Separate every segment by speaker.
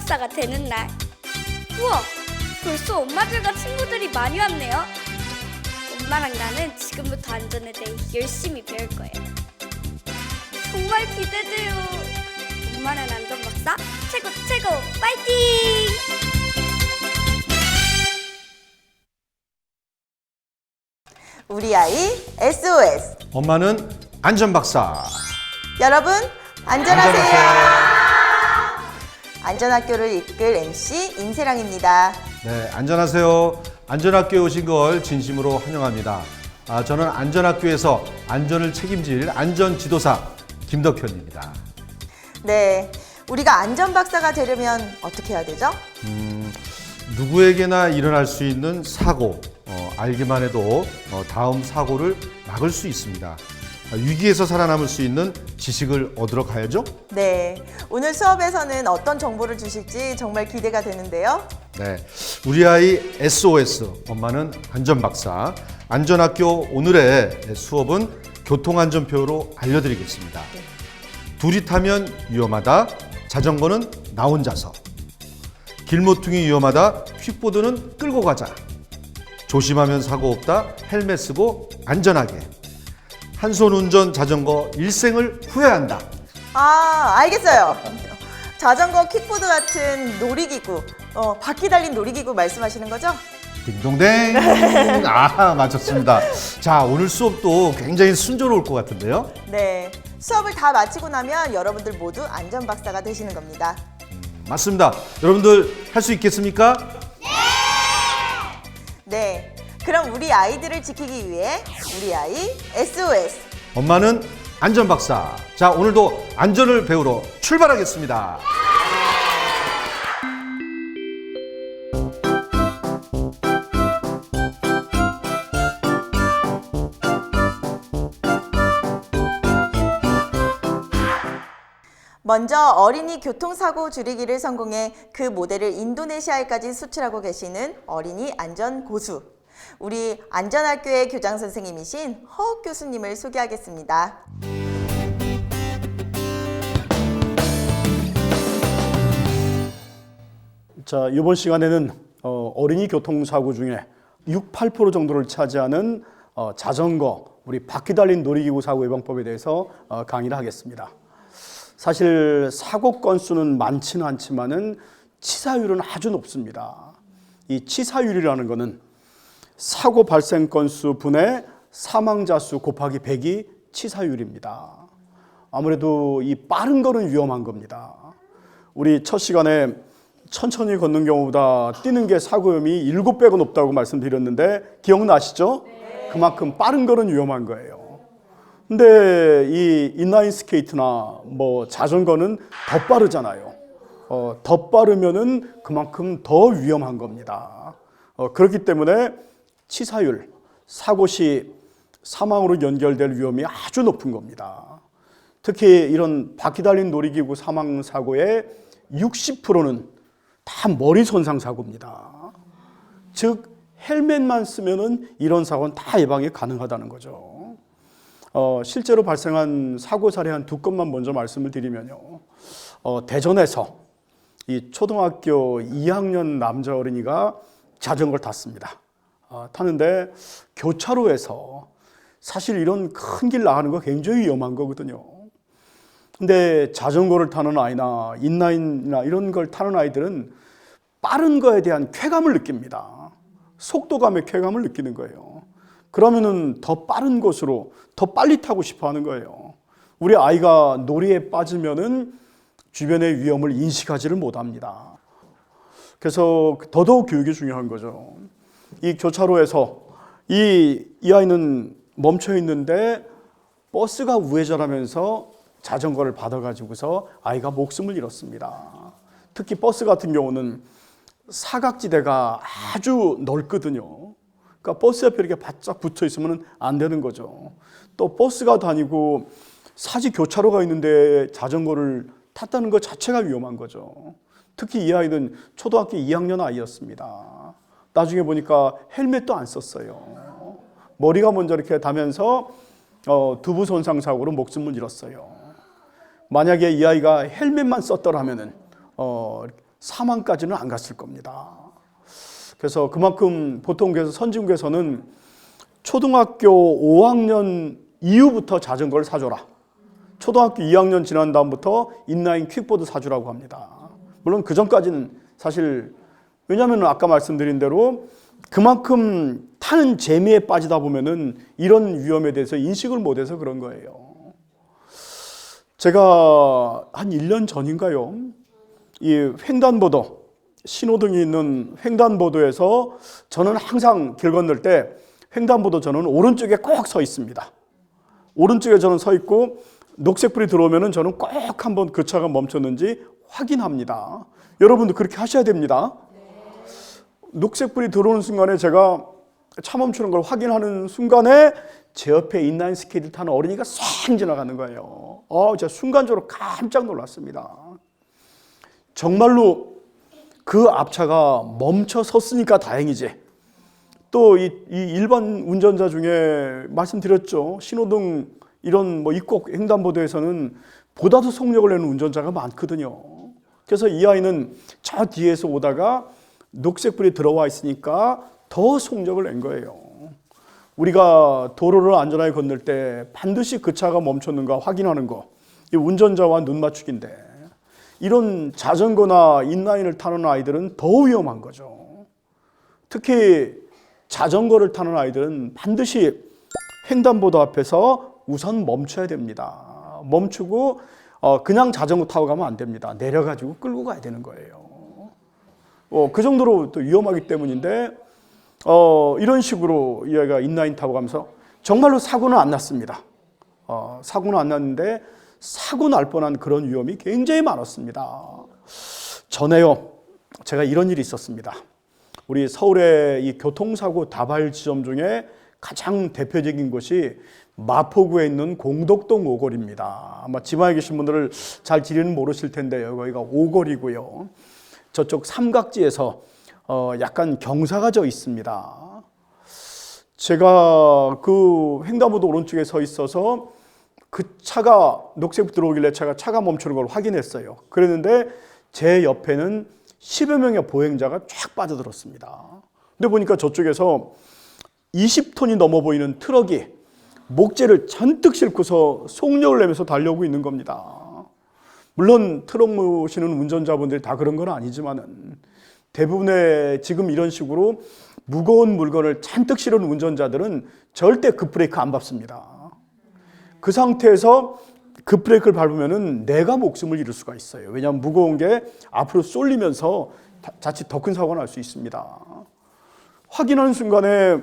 Speaker 1: 안전박사가 되는 날. 우와! 벌써 엄마들과 친구들이 많이 왔네요. 엄마랑 나는 지금부터 안전에 대해 열심히 배울 거예요. 정말 기대돼요. 엄마는 안전박사 최고 최고 파이팅!
Speaker 2: 우리 아이 SOS.
Speaker 3: 엄마는 안전박사.
Speaker 2: 여러분 안전하세요. 안전학교를 이끌 MC 임세랑입니다.
Speaker 3: 네, 안전하세요. 안전학교에 오신 걸 진심으로 환영합니다. 저는 안전학교에서 안전을 책임질 안전지도사 김덕현입니다.
Speaker 2: 네, 우리가 안전박사가 되려면 어떻게 해야 되죠?
Speaker 3: 누구에게나 일어날 수 있는 사고, 알기만 해도 다음 사고를 막을 수 있습니다. 위기에서 살아남을 수 있는 지식을 얻으러 가야죠.
Speaker 2: 네, 오늘 수업에서는 어떤 정보를 주실지 정말 기대가 되는데요.
Speaker 3: 네, 우리 아이 SOS, 엄마는 안전박사. 안전학교 오늘의 수업은 교통안전표로 알려드리겠습니다. 둘이 타면 위험하다, 자전거는 나 혼자서. 길모퉁이 위험하다, 퀵보드는 끌고 가자. 조심하면 사고 없다, 헬멧 쓰고 안전하게. 한 손 운전 자전거 일생을 후회한다.
Speaker 2: 알겠어요. 자전거, 킥보드 같은 놀이기구, 바퀴 달린 놀이기구 말씀하시는 거죠?
Speaker 3: 딩동댕. 맞췄습니다. 자, 오늘 수업도 굉장히 순조로울 것 같은데요.
Speaker 2: 네, 수업을 다 마치고 나면 여러분들 모두 안전박사가 되시는 겁니다.
Speaker 3: 맞습니다. 여러분들 할 수 있겠습니까?
Speaker 2: 네, 그럼 우리 아이들을 지키기 위해 우리 아이 SOS.
Speaker 3: 엄마는 안전박사. 자, 오늘도 안전을 배우러 출발하겠습니다.
Speaker 2: 먼저 어린이 교통사고 줄이기를 성공해 그 모델을 인도네시아에까지 수출하고 계시는 어린이 안전 고수, 우리 안전학교의 교장 선생님이신 허욱 교수님을 소개하겠습니다.
Speaker 4: 자, 이번 시간에는 어린이 교통사고 중에 6, 8% 정도를 차지하는 자전거, 우리 바퀴 달린 놀이기구 사고 예방법에 대해서 강의를 하겠습니다. 사실 사고 건수는 많지는 않지만은 치사율은 아주 높습니다. 이 치사율이라는 것은 사고 발생 건수 분의 사망자 수 곱하기 100이 치사율입니다. 아무래도 이 빠른 거는 위험한 겁니다. 우리 첫 시간에 천천히 걷는 경우보다 뛰는 게 사고 위험이 7배가 높다고 말씀드렸는데 기억나시죠? 네. 그만큼 빠른 거는 위험한 거예요. 근데 이 인라인 스케이트나 뭐 자전거는 더 빠르잖아요. 더 빠르면은 그만큼 더 위험한 겁니다. 그렇기 때문에 치사율, 사고 시 사망으로 연결될 위험이 아주 높은 겁니다. 특히 이런 바퀴 달린 놀이기구 사망 사고의 60%는 다 머리 손상 사고입니다. 즉 헬멧만 쓰면은 이런 사고는 다 예방이 가능하다는 거죠. 실제로 발생한 사고 사례 한 2건만 먼저 말씀을 드리면요. 대전에서 이 초등학교 2학년 남자 어린이가 자전거를 탔습니다. 타는데 교차로에서 사실 이런 큰 길 나가는 거 굉장히 위험한 거거든요. 근데 자전거를 타는 아이나 인라인이나 이런 걸 타는 아이들은 빠른 거에 대한 쾌감을 느낍니다. 속도감의 쾌감을 느끼는 거예요. 그러면은 더 빠른 곳으로 더 빨리 타고 싶어 하는 거예요. 우리 아이가 놀이에 빠지면은 주변의 위험을 인식하지를 못합니다. 그래서 더더욱 교육이 중요한 거죠. 이 교차로에서 이 아이는 멈춰 있는데 버스가 우회전하면서 자전거를 받아가지고서 아이가 목숨을 잃었습니다. 특히 버스 같은 경우는 사각지대가 아주 넓거든요. 그러니까 버스 옆에 이렇게 바짝 붙어 있으면 안 되는 거죠. 또 버스가 다니고 사지 교차로가 있는데 자전거를 탔다는 것 자체가 위험한 거죠. 특히 이 아이는 초등학교 2학년 아이였습니다. 나중에 보니까 헬멧도 안 썼어요. 머리가 먼저 이렇게 닿으면서 두부 손상 사고로 목숨을 잃었어요. 만약에 이 아이가 헬멧만 썼더라면은 사망까지는 안 갔을 겁니다. 그래서 그만큼 보통 선진국에서는 초등학교 5학년 이후부터 자전거를 사줘라. 초등학교 2학년 지난 다음부터 인라인 퀵보드 사주라고 합니다. 물론 그 전까지는 사실 왜냐하면 아까 말씀드린 대로 그만큼 타는 재미에 빠지다 보면은 이런 위험에 대해서 인식을 못해서 그런 거예요. 제가 한 1년 전인가요? 이 횡단보도, 신호등이 있는 횡단보도에서 저는 항상 길 건널 때 횡단보도 저는 오른쪽에 꼭 서 있습니다. 오른쪽에 저는 서 있고 녹색불이 들어오면은 저는 꼭 한번 그 차가 멈췄는지 확인합니다. 여러분도 그렇게 하셔야 됩니다. 녹색불이 들어오는 순간에 제가 차 멈추는 걸 확인하는 순간에 제 옆에 인라인 스케이트를 타는 어린이가 싹 지나가는 거예요. 제가 순간적으로 깜짝 놀랐습니다. 정말로 그 앞차가 멈춰 섰으니까 다행이지. 또 이 일반 운전자 중에 말씀드렸죠. 신호등 이런 입국 횡단보도에서는 보다도 속력을 내는 운전자가 많거든요. 그래서 이 아이는 저 뒤에서 오다가 녹색불이 들어와 있으니까 더 속력을 낸 거예요. 우리가 도로를 안전하게 건널 때 반드시 그 차가 멈췄는가 확인하는 거, 이 운전자와 눈 맞추기인데 이런 자전거나 인라인을 타는 아이들은 더 위험한 거죠. 특히 자전거를 타는 아이들은 반드시 횡단보도 앞에서 우선 멈춰야 됩니다. 멈추고 그냥 자전거 타고 가면 안 됩니다. 내려가지고 끌고 가야 되는 거예요. 그 정도로 또 위험하기 때문인데 이런 식으로 이 아이가 인라인 타고 가면서 정말로 사고는 안 났습니다. 사고는 안 났는데 사고 날 뻔한 그런 위험이 굉장히 많았습니다. 전에요, 제가 이런 일이 있었습니다. 우리 서울의 이 교통사고 다발 지점 중에 가장 대표적인 곳이 마포구에 있는 공덕동 오거리입니다. 아마 지방에 계신 분들을 잘 지리는 모르실 텐데요. 여기가 오거리고요. 저쪽 삼각지에서 약간 경사가 져 있습니다. 제가 그 횡단보도 오른쪽에 서 있어서 그 차가 녹색 들어오길래 차가 멈추는 걸 확인했어요. 그랬는데 제 옆에는 10여 명의 보행자가 쫙 빠져들었습니다. 근데 보니까 저쪽에서 20톤이 넘어 보이는 트럭이 목재를 잔뜩 싣고서 속력을 내면서 달려오고 있는 겁니다. 물론 트럭 모시는 운전자분들이 다 그런 건 아니지만은 대부분의 지금 이런 식으로 무거운 물건을 잔뜩 실은 운전자들은 절대 급브레이크 안 밟습니다. 그 상태에서 급브레이크를 밟으면은 내가 목숨을 잃을 수가 있어요. 왜냐하면 무거운 게 앞으로 쏠리면서 자칫 더 큰 사고가 날 수 있습니다. 확인하는 순간에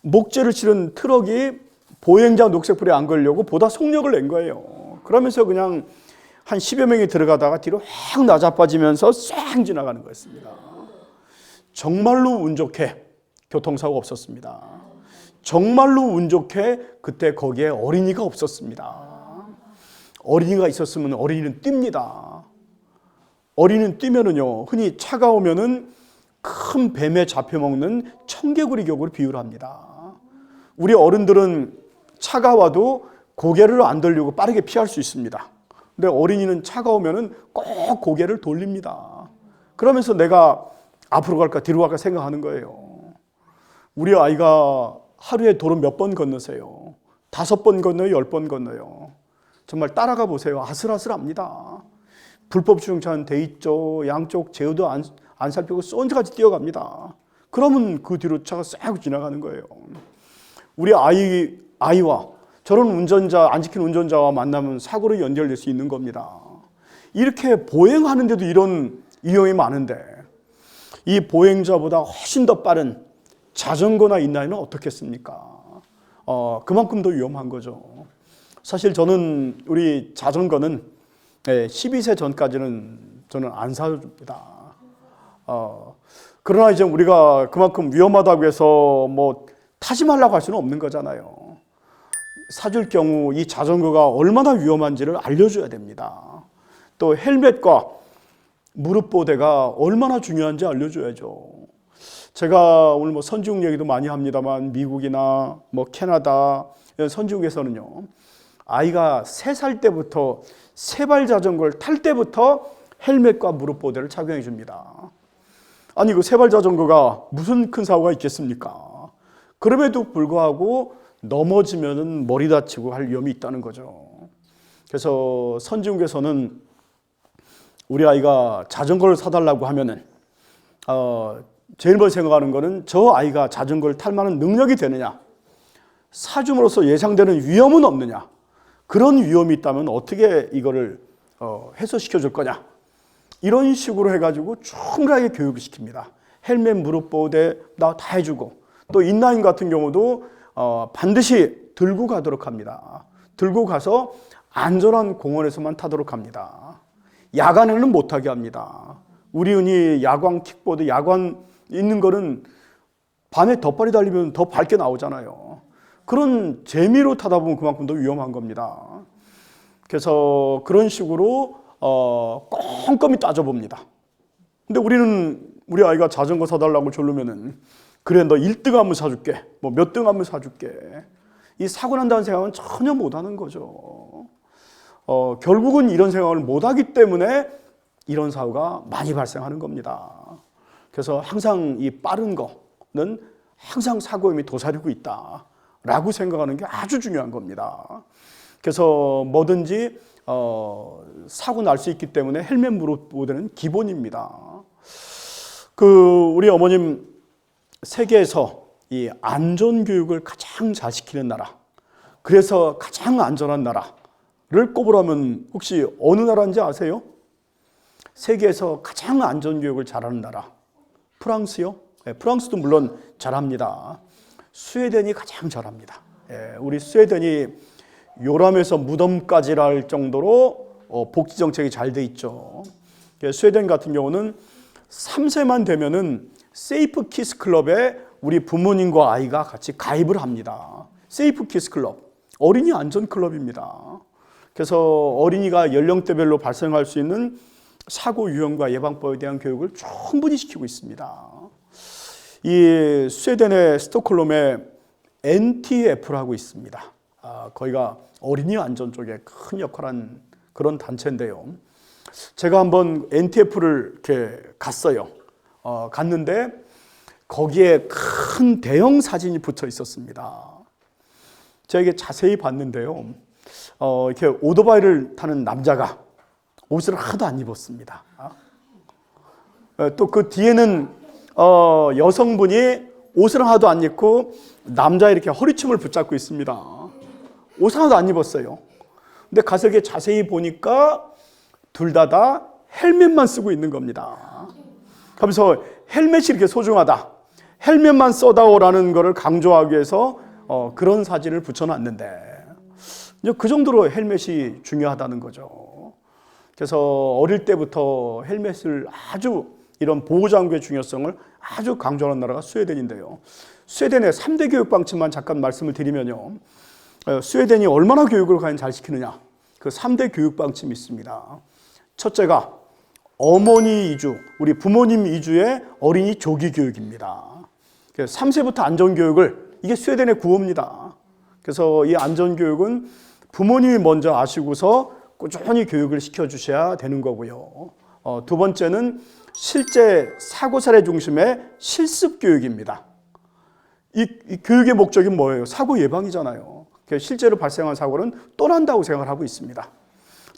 Speaker 4: 목재를 실은 트럭이 보행자 녹색불에 안 걸려고 보다 속력을 낸 거예요. 그러면서 그냥 한 10여 명이 들어가다가 뒤로 확 나자빠지면서 싹 지나가는 거였습니다. 정말로 운 좋게 교통사고가 없었습니다. 정말로 운 좋게 그때 거기에 어린이가 없었습니다. 어린이가 있었으면 어린이는 뜁니다. 어린이는 뛰면은요, 흔히 차가 오면은 큰 뱀에 잡혀먹는 청개구리 격으로 비유를 합니다. 우리 어른들은 차가 와도 고개를 안 돌리고 빠르게 피할 수 있습니다. 근데 어린이는 차가 오면은 꼭 고개를 돌립니다. 그러면서 내가 앞으로 갈까 뒤로 갈까 생각하는 거예요. 우리 아이가 하루에 도로 몇 번 건너세요? 5번 건너요? 10번 건너요? 정말 따라가 보세요. 아슬아슬합니다. 불법 주행차는 돼 있죠. 양쪽 제어도 안 살피고 쏜데까지 뛰어갑니다. 그러면 그 뒤로 차가 싹 지나가는 거예요. 우리 아이와 저런 운전자, 안 지킨 운전자와 만나면 사고로 연결될 수 있는 겁니다. 이렇게 보행하는데도 이런 위험이 많은데 이 보행자보다 훨씬 더 빠른 자전거나 인라인은 어떻겠습니까? 그만큼 더 위험한 거죠. 사실 저는 우리 자전거는 12세 전까지는 저는 안 사줍니다. 그러나 이제 우리가 그만큼 위험하다고 해서 뭐 타지 말라고 할 수는 없는 거잖아요. 사줄 경우 이 자전거가 얼마나 위험한지를 알려줘야 됩니다. 또 헬멧과 무릎 보호대가 얼마나 중요한지 알려줘야죠. 제가 오늘 뭐 선진국 얘기도 많이 합니다만 미국이나 뭐 캐나다 이런 선진국에서는요, 아이가 3살 때부터 세발 자전거를 탈 때부터 헬멧과 무릎 보호대를 착용해 줍니다. 아니 그 세발 자전거가 무슨 큰 사고가 있겠습니까? 그럼에도 불구하고 넘어지면은 머리 다치고 할 위험이 있다는 거죠. 그래서 선진국에서는 우리 아이가 자전거를 사달라고 하면은 제일 먼저 생각하는 거는 저 아이가 자전거를 탈 만한 능력이 되느냐, 사줌으로써 예상되는 위험은 없느냐, 그런 위험이 있다면 어떻게 이거를 해소시켜 줄 거냐, 이런 식으로 해가지고 충분하게 교육을 시킵니다. 헬멧, 무릎 보호대 다 해주고, 또 인라인 같은 경우도 반드시 들고 가도록 합니다. 들고 가서 안전한 공원에서만 타도록 합니다. 야간에는 못하게 합니다. 우리 흔히 야광 킥보드, 야광 있는 거는 밤에 덧발이 달리면 더 밝게 나오잖아요. 그런 재미로 타다 보면 그만큼 더 위험한 겁니다. 그래서 그런 식으로 꼼꼼히 따져봅니다. 근데 우리 아이가 자전거 사달라고 졸르면은 그래 너 1등 하면 사줄게, 뭐 몇 등 하면 사줄게, 이 사고 난다는 생각은 전혀 못하는 거죠. 결국은 이런 생각을 못하기 때문에 이런 사고가 많이 발생하는 겁니다. 그래서 항상 이 빠른 거는 항상 사고 위험이 도사리고 있다라고 생각하는 게 아주 중요한 겁니다. 그래서 뭐든지 사고 날 수 있기 때문에 헬멧 무릎 보호대는 기본입니다. 우리 어머님 세계에서 이 안전 교육을 가장 잘 시키는 나라, 그래서 가장 안전한 나라를 꼽으라면 혹시 어느 나라인지 아세요? 세계에서 가장 안전 교육을 잘하는 나라, 프랑스요? 네, 프랑스도 물론 잘합니다. 스웨덴이 가장 잘합니다. 우리 스웨덴이 요람에서 무덤까지라 할 정도로 복지 정책이 잘 돼 있죠. 스웨덴 같은 경우는 3세만 되면은 세이프 키스 클럽에 우리 부모님과 아이가 같이 가입을 합니다. 세이프 키스 클럽, 어린이 안전 클럽입니다. 그래서 어린이가 연령대별로 발생할 수 있는 사고 유형과 예방법에 대한 교육을 충분히 시키고 있습니다. 이 스웨덴의 스톡홀름에 NTF라고 있습니다. 거기가 어린이 안전 쪽에 큰 역할한 그런 단체인데요. 제가 한번 NTF를 이렇게 갔어요. 갔는데 거기에 큰 대형 사진이 붙어 있었습니다. 제가 이게 자세히 봤는데요. 이렇게 오토바이를 타는 남자가 옷을 하나도 안 입었습니다. 또 그 뒤에는 여성분이 옷을 하나도 안 입고 남자 이렇게 허리춤을 붙잡고 있습니다. 옷 하나도 안 입었어요. 근데 가서 이렇게 자세히 보니까 둘 다 헬멧만 쓰고 있는 겁니다. 하면서 헬멧이 이렇게 소중하다, 헬멧만 써다오라는 것을 강조하기 위해서 그런 사진을 붙여놨는데 그 정도로 헬멧이 중요하다는 거죠. 그래서 어릴 때부터 헬멧을 아주 이런 보호장구의 중요성을 아주 강조하는 나라가 스웨덴인데요. 스웨덴의 3대 교육 방침만 잠깐 말씀을 드리면요. 스웨덴이 얼마나 교육을 과연 잘 시키느냐. 그 3대 교육 방침이 있습니다. 첫째가 어머니 이주, 우리 부모님 이주의 어린이 조기 교육입니다. 3세부터 안전교육을, 이게 스웨덴의 구호입니다. 그래서 이 안전교육은 부모님이 먼저 아시고서 꾸준히 교육을 시켜주셔야 되는 거고요. 두 번째는 실제 사고 사례 중심의 실습 교육입니다. 이 교육의 목적이 뭐예요? 사고 예방이잖아요. 실제로 발생한 사고는 또 난다고 생각하고 있습니다.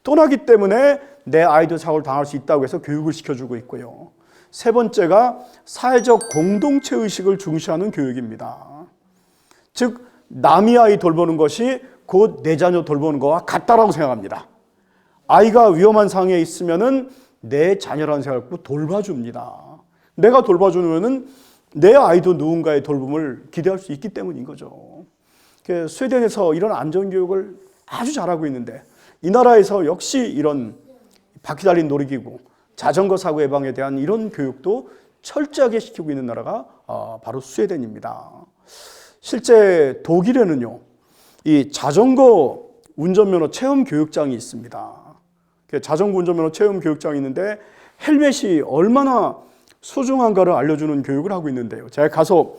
Speaker 4: 또 나기 때문에 내 아이도 사고를 당할 수 있다고 해서 교육을 시켜주고 있고요. 세 번째가 사회적 공동체 의식을 중시하는 교육입니다. 즉 남이 아이 돌보는 것이 곧 내 자녀 돌보는 것과 같다라고 생각합니다. 아이가 위험한 상황에 있으면은 내 자녀라는 생각을 갖고 돌봐줍니다. 내가 돌봐주면은 내 아이도 누군가의 돌봄을 기대할 수 있기 때문인 거죠. 스웨덴에서 이런 안전교육을 아주 잘하고 있는데 이 나라에서 역시 이런 바퀴 달린 놀이기구, 자전거 사고 예방에 대한 이런 교육도 철저하게 시키고 있는 나라가 바로 스웨덴입니다. 실제 독일에는요, 이 자전거 운전면허 체험 교육장이 있습니다. 자전거 운전면허 체험 교육장이 있는데 헬멧이 얼마나 소중한가를 알려주는 교육을 하고 있는데요. 제가 가서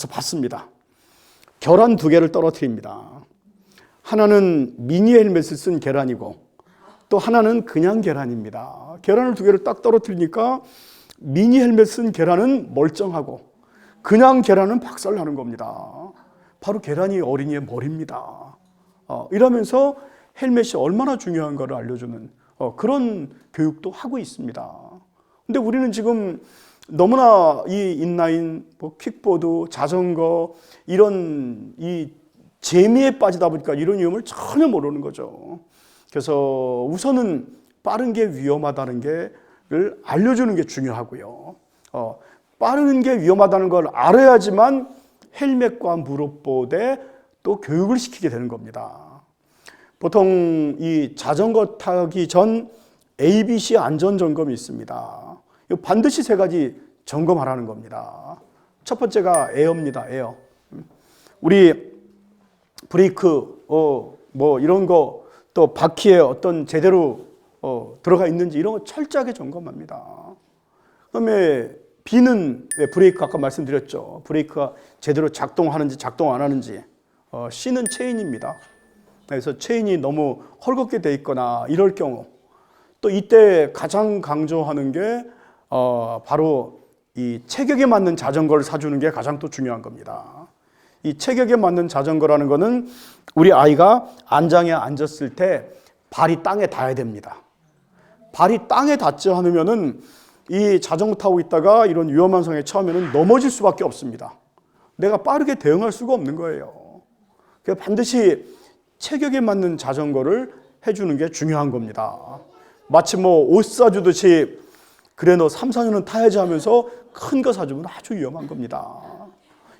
Speaker 4: 봤습니다. 계란 2개를 떨어뜨립니다. 하나는 미니 헬멧을 쓴 계란이고 또 하나는 그냥 계란입니다. 계란을 두 개를 딱 떨어뜨리니까 미니 헬멧 쓴 계란은 멀쩡하고 그냥 계란은 박살나는 겁니다. 바로 계란이 어린이의 머리입니다. 이러면서 헬멧이 얼마나 중요한가를 알려주는 그런 교육도 하고 있습니다. 근데 우리는 지금 너무나 이 인라인, 킥보드, 자전거 이런 이 재미에 빠지다 보니까 이런 위험을 전혀 모르는 거죠. 그래서 우선은 빠른 게 위험하다는 게를 알려주는 게 중요하고요. 빠른 게 위험하다는 걸 알아야지만 헬멧과 무릎보호대 또 교육을 시키게 되는 겁니다. 보통 이 자전거 타기 전 ABC 안전 점검이 있습니다. 이거 반드시 3가지 점검하라는 겁니다. 첫 번째가 에어입니다. 에어. 우리 브레이크 뭐 이런 거 또 바퀴에 어떤 제대로 들어가 있는지 이런 거 철저하게 점검합니다. 그다음에 B는 브레이크 아까 말씀드렸죠. 브레이크가 제대로 작동하는지 작동 안 하는지. C는 체인입니다. 그래서 체인이 너무 헐겁게 돼 있거나 이럴 경우 또 이때 가장 강조하는 게 바로 이 체격에 맞는 자전거를 사주는 게 가장 또 중요한 겁니다. 이 체격에 맞는 자전거라는 거는 우리 아이가 안장에 앉았을 때 발이 땅에 닿아야 됩니다. 발이 땅에 닿지 않으면은 이 자전거 타고 있다가 이런 위험한 상황에 처하면은 넘어질 수밖에 없습니다. 내가 빠르게 대응할 수가 없는 거예요. 그래서 반드시 체격에 맞는 자전거를 해주는 게 중요한 겁니다. 마치 옷 사주듯이 그래 너 3, 4년은 타야지 하면서 큰 거 사주면 아주 위험한 겁니다.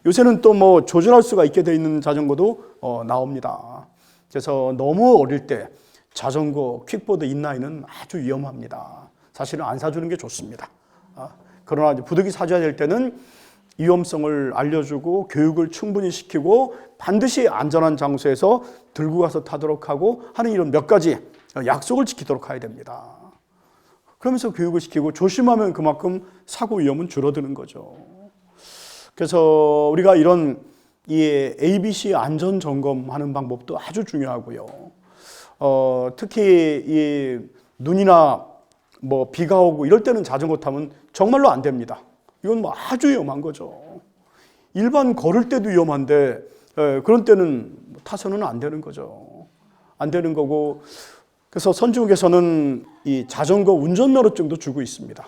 Speaker 4: 요새는 또 조절할 수가 있게 돼 있는 자전거도 나옵니다. 그래서 너무 어릴 때 자전거, 퀵보드, 인라인은 아주 위험합니다. 사실은 안 사주는 게 좋습니다. 그러나 부득이 사줘야 될 때는 위험성을 알려주고 교육을 충분히 시키고 반드시 안전한 장소에서 들고 가서 타도록 하고 하는 이런 몇 가지 약속을 지키도록 해야 됩니다. 그러면서 교육을 시키고 조심하면 그만큼 사고 위험은 줄어드는 거죠. 그래서 우리가 이런 이 ABC 안전 점검하는 방법도 아주 중요하고요. 특히 이 눈이나 비가 오고 이럴 때는 자전거 타면 정말로 안 됩니다. 이건 아주 위험한 거죠. 일반 걸을 때도 위험한데 그런 때는 타서는 안 되는 거죠. 안 되는 거고 그래서 선진국에서는 이 자전거 운전면허증도 주고 있습니다.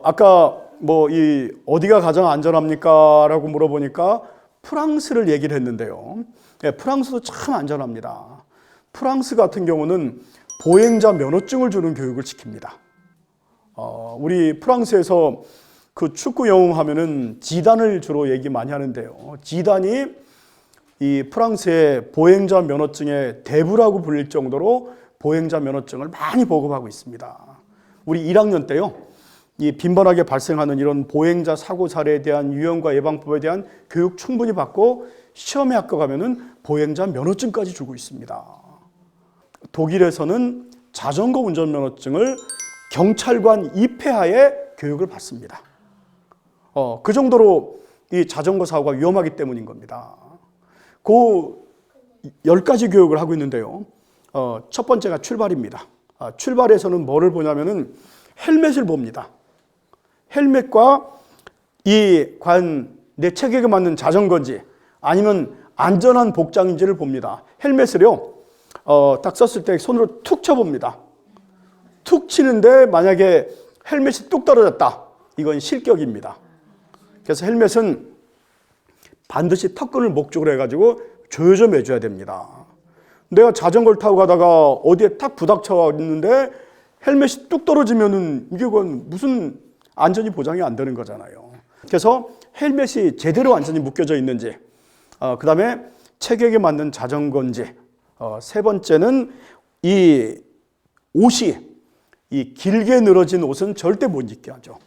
Speaker 4: 아까 어디가 가장 안전합니까? 라고 물어보니까 프랑스를 얘기를 했는데요. 프랑스도 참 안전합니다. 프랑스 같은 경우는 보행자 면허증을 주는 교육을 시킵니다. 우리 프랑스에서 그 축구 영웅 하면은 지단을 주로 얘기 많이 하는데요. 지단이 이 프랑스의 보행자 면허증의 대부라고 불릴 정도로 보행자 면허증을 많이 보급하고 있습니다. 우리 1학년 때요. 이 빈번하게 발생하는 이런 보행자 사고 사례에 대한 유형과 예방법에 대한 교육 충분히 받고 시험에 합격하면은 보행자 면허증까지 주고 있습니다. 독일에서는 자전거 운전 면허증을 경찰관 입회하에 교육을 받습니다. 그 정도로 이 자전거 사고가 위험하기 때문인 겁니다. 그 10가지 교육을 하고 있는데요. 첫 번째가 출발입니다. 출발에서는 뭐를 보냐면은 헬멧을 봅니다. 헬멧과 과연 내 체격에 맞는 자전거인지 아니면 안전한 복장인지를 봅니다. 헬멧을요, 딱 썼을 때 손으로 툭 쳐봅니다. 툭 치는데 만약에 헬멧이 뚝 떨어졌다. 이건 실격입니다. 그래서 헬멧은 반드시 턱끈을 목적으로 해가지고 조여져 매줘야 됩니다. 내가 자전거를 타고 가다가 어디에 탁 부닥쳐 있는데 헬멧이 뚝 떨어지면은 이게 무슨 안전이 보장이 안 되는 거잖아요. 그래서 헬멧이 제대로 완전히 묶여져 있는지, 그 다음에 체격에 맞는 자전거인지, 세 번째는 이 옷이 이 길게 늘어진 옷은 절대 못 입게 하죠.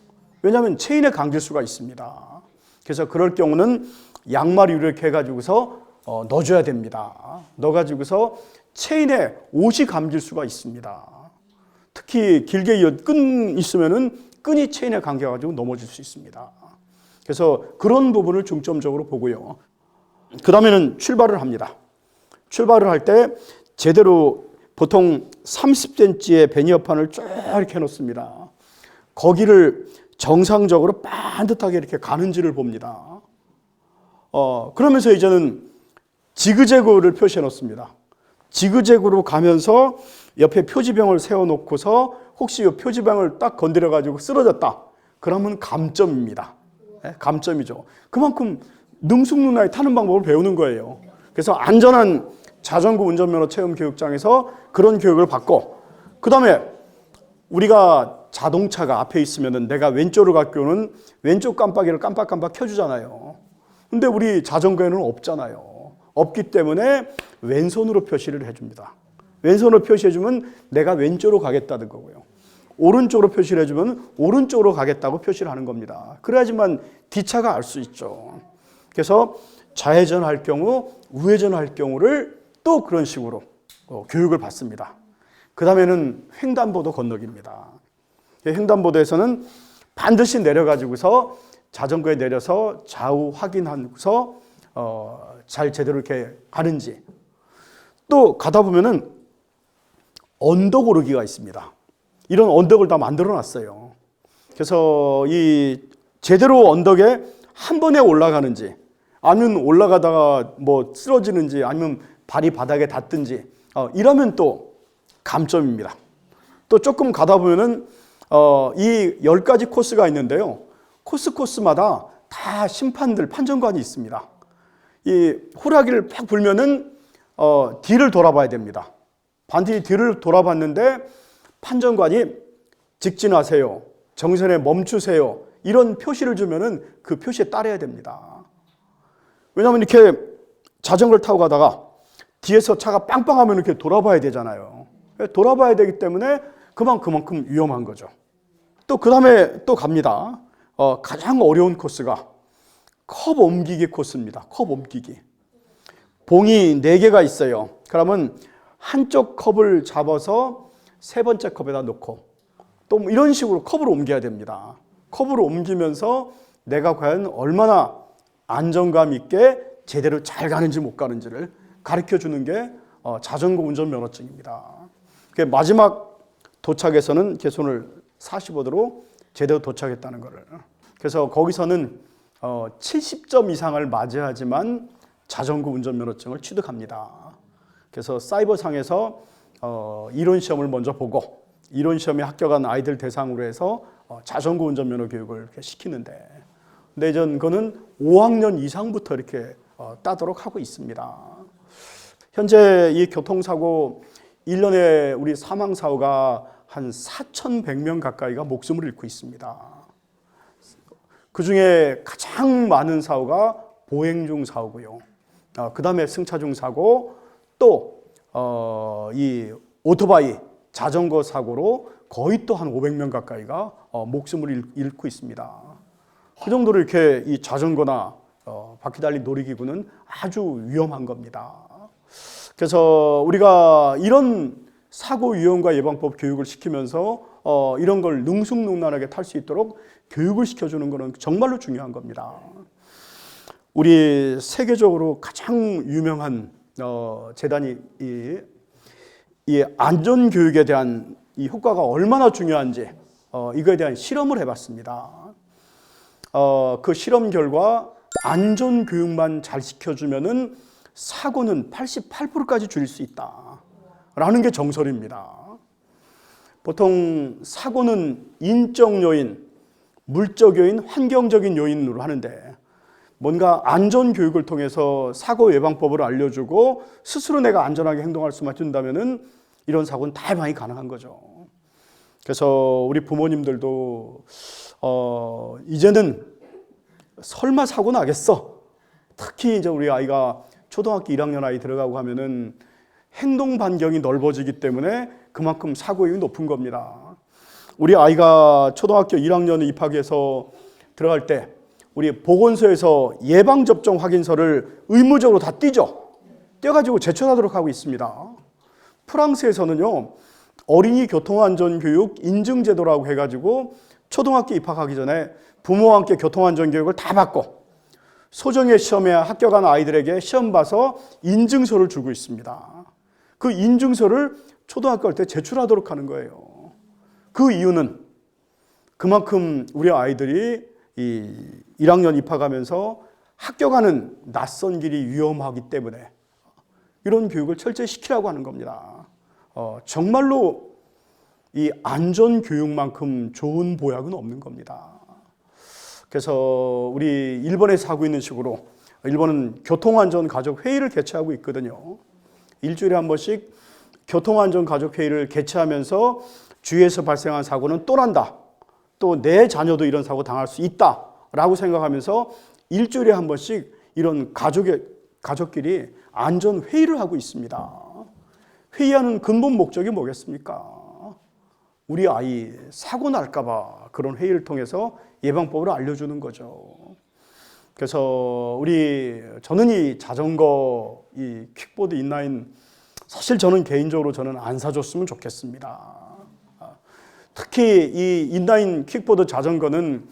Speaker 4: 왜냐하면 체인에 감길 수가 있습니다. 그래서 그럴 경우는 양말을 이렇게 해가지고서 넣어줘야 됩니다. 넣어가지고서 체인에 옷이 감길 수가 있습니다. 특히 길게 끈 있으면은 끈이 체인에 감겨가지고 넘어질 수 있습니다. 그래서 그런 부분을 중점적으로 보고요. 그 다음에는 출발을 합니다. 출발을 할 때 제대로 보통 30cm의 베니어판을 쭉 이렇게 해놓습니다. 거기를 정상적으로 반듯하게 이렇게 가는지를 봅니다. 그러면서 이제는 지그재그를 표시해 놓습니다. 지그재그로 가면서 옆에 표지병을 세워놓고서 혹시 이 표지병을 딱 건드려가지고 쓰러졌다. 그러면 감점입니다. 네, 감점이죠. 그만큼 능숙능란히 타는 방법을 배우는 거예요. 그래서 안전한 자전거 운전면허 체험 교육장에서 그런 교육을 받고, 그 다음에 우리가 자동차가 앞에 있으면 내가 왼쪽으로 갈 경우는 왼쪽 깜빡이를 깜빡깜빡 켜주잖아요. 근데 우리 자전거에는 없잖아요. 없기 때문에 왼손으로 표시를 해줍니다. 왼손으로 표시해주면 내가 왼쪽으로 가겠다는 거고요. 오른쪽으로 표시를 해주면 오른쪽으로 가겠다고 표시를 하는 겁니다. 그래야지만 뒷차가 알 수 있죠. 그래서 좌회전할 경우, 우회전할 경우를 또 그런 식으로 교육을 받습니다. 그 다음에는 횡단보도 건너기입니다. 횡단보도에서는 반드시 내려가지고서 자전거에 내려서 좌우 확인하고서 잘 제대로 이렇게 가는지, 또 가다 보면은 언덕 오르기가 있습니다. 이런 언덕을 다 만들어 놨어요. 그래서 이 제대로 언덕에 한 번에 올라가는지, 아니면 올라가다가 뭐 쓰러지는지, 아니면 발이 바닥에 닿든지, 이러면 또 감점입니다. 또 조금 가다 보면은 이 10가지 코스가 있는데요. 코스마다 다 심판들, 판정관이 있습니다. 이 호라기를 팍 불면은 뒤를 돌아봐야 됩니다. 반드시 뒤를 돌아봤는데 판정관이 직진하세요, 정선에 멈추세요, 이런 표시를 주면은 그 표시에 따라야 됩니다. 왜냐하면 이렇게 자전거를 타고 가다가 뒤에서 차가 빵빵하면 이렇게 돌아봐야 되잖아요. 돌아봐야 되기 때문에 그만큼 위험한 거죠. 또 그 다음에 또 갑니다. 가장 어려운 코스가 컵 옮기기 코스입니다. 컵 옮기기. 봉이 4개가 있어요. 그러면 한쪽 컵을 잡아서 세 번째 컵에다 놓고 또 이런 식으로 컵을 옮겨야 됩니다. 컵을 옮기면서 내가 과연 얼마나 안정감 있게 제대로 잘 가는지 못 가는지를 가르쳐 주는 게 자전거 운전 면허증입니다. 마지막 도착에서는 이렇게 손을 45도로 제대로 도착했다는 거를. 그래서 거기서는 70점 이상을 맞아야지만 자전거 운전 면허증을 취득합니다. 그래서 사이버상에서 이론 시험을 먼저 보고, 이론 시험에 합격한 아이들 대상으로 해서 자전거 운전 면허 교육을 이렇게 시키는데, 근데 이전 그거는 5학년 이상부터 이렇게 따도록 하고 있습니다. 현재 이 교통사고 1년에 우리 사망사고가 한 4,100명 가까이가 목숨을 잃고 있습니다. 그 중에 가장 많은 사고가 보행 중 사고고요. 그 다음에 승차 중 사고, 또 이 오토바이, 자전거 사고로 거의 또 한 500명 가까이가 목숨을 잃고 있습니다. 그 정도로 이렇게 이 자전거나 바퀴 달린 놀이기구는 아주 위험한 겁니다. 그래서 우리가 이런 사고 유형과 예방법 교육을 시키면서 이런 걸 능숙능란하게 탈 수 있도록 교육을 시켜주는 것은 정말로 중요한 겁니다. 우리 세계적으로 가장 유명한 재단이 이 안전교육에 대한 이 효과가 얼마나 중요한지 이거에 대한 실험을 해봤습니다. 그 실험 결과 안전교육만 잘 시켜주면은 사고는 88%까지 줄일 수 있다라는 게 정설입니다. 보통 사고는 인적 요인, 물적 요인, 환경적인 요인으로 하는데, 뭔가 안전교육을 통해서 사고 예방법을 알려주고 스스로 내가 안전하게 행동할 수만 있다면은 이런 사고는 다양하게 가능한 거죠. 그래서 우리 부모님들도 이제는 설마 사고 나겠어. 특히 이제 우리 아이가 초등학교 1학년 아이 들어가고 하면은 행동 반경이 넓어지기 때문에 그만큼 사고율이 높은 겁니다. 우리 아이가 초등학교 1학년 입학해서 들어갈 때 우리 보건소에서 예방접종 확인서를 의무적으로 다 띄죠. 떼가지고 제출하도록 하고 있습니다. 프랑스에서는요, 어린이 교통안전교육 인증제도라고 해가지고 초등학교 입학하기 전에 부모와 함께 교통안전교육을 다 받고 소정의 시험에 합격한 아이들에게 시험 봐서 인증서를 주고 있습니다. 그 인증서를 초등학교 갈 때 제출하도록 하는 거예요. 그 이유는 그만큼 우리 아이들이 이 1학년 입학하면서 학교 가는 낯선 길이 위험하기 때문에 이런 교육을 철저히 시키라고 하는 겁니다. 정말로 이 안전교육만큼 좋은 보약은 없는 겁니다. 그래서 우리 일본에서 하고 있는 식으로 일본은 교통안전가족회의를 개최하고 있거든요. 일주일에 한 번씩 교통안전가족회의를 개최하면서 주위에서 발생한 사고는 또 난다. 또 내 자녀도 이런 사고 당할 수 있다라고 생각하면서 일주일에 한 번씩 이런 가족끼리 안전회의를 하고 있습니다. 회의하는 근본 목적이 뭐겠습니까? 우리 아이 사고 날까 봐 그런 회의를 통해서 예방법을 알려주는 거죠. 그래서 저는 이 자전거, 이 퀵보드 인라인 사실 저는 개인적으로 저는 안 사줬으면 좋겠습니다. 특히 이 인라인 퀵보드 자전거는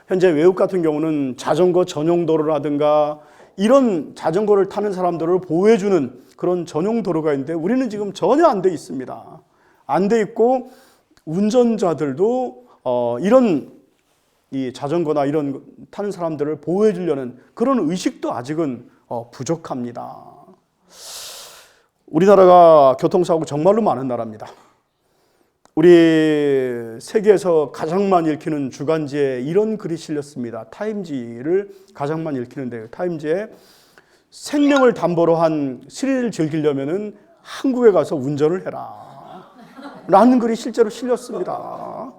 Speaker 4: 현재 외국 같은 경우는 자전거 전용 도로라든가 이런 자전거를 타는 사람들을 보호해주는 그런 전용 도로가 있는데 우리는 지금 전혀 안 돼 있습니다. 안 돼 있고 운전자들도 이런 이 자전거나 이런 타는 사람들을 보호해 주려는 그런 의식도 아직은 부족합니다. 우리나라가 교통사고 정말로 많은 나라입니다. 우리 세계에서 가장 많이 읽히는 주간지에 이런 글이 실렸습니다. 타임지를 가장 많이 읽히는데요. 타임지에 생명을 담보로 한 스릴을 즐기려면은 한국에 가서 운전을 해라 라는 글이 실제로 실렸습니다.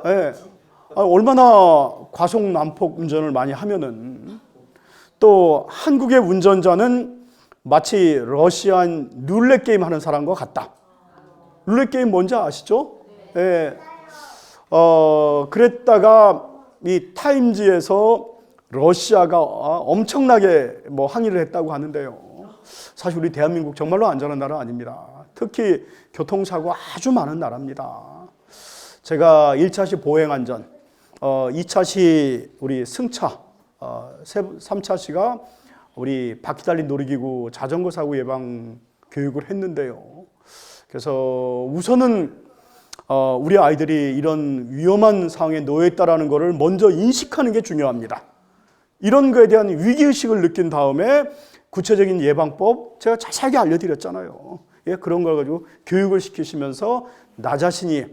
Speaker 4: 네. 얼마나 과속 난폭 운전을 많이 하면은 또 한국의 운전자는 마치 러시안 룰렛 게임 하는 사람과 같다. 룰렛 게임 뭔지 아시죠? 네. 그랬다가 이 타임지에서 러시아가 엄청나게 항의를 했다고 하는데요. 사실 우리 대한민국 정말로 안전한 나라 아닙니다. 특히 교통사고 아주 많은 나라입니다. 제가 1차시 보행안전, 2차시 우리 승차, 3차시가 우리 바퀴 달린 놀이기구 자전거 사고 예방 교육을 했는데요. 그래서 우선은 우리 아이들이 이런 위험한 상황에 놓여 있다는 것을 먼저 인식하는 게 중요합니다. 이런 거에 대한 위기의식을 느낀 다음에 구체적인 예방법 제가 자세하게 알려드렸잖아요. 예, 그런 걸 가지고 교육을 시키시면서 나 자신이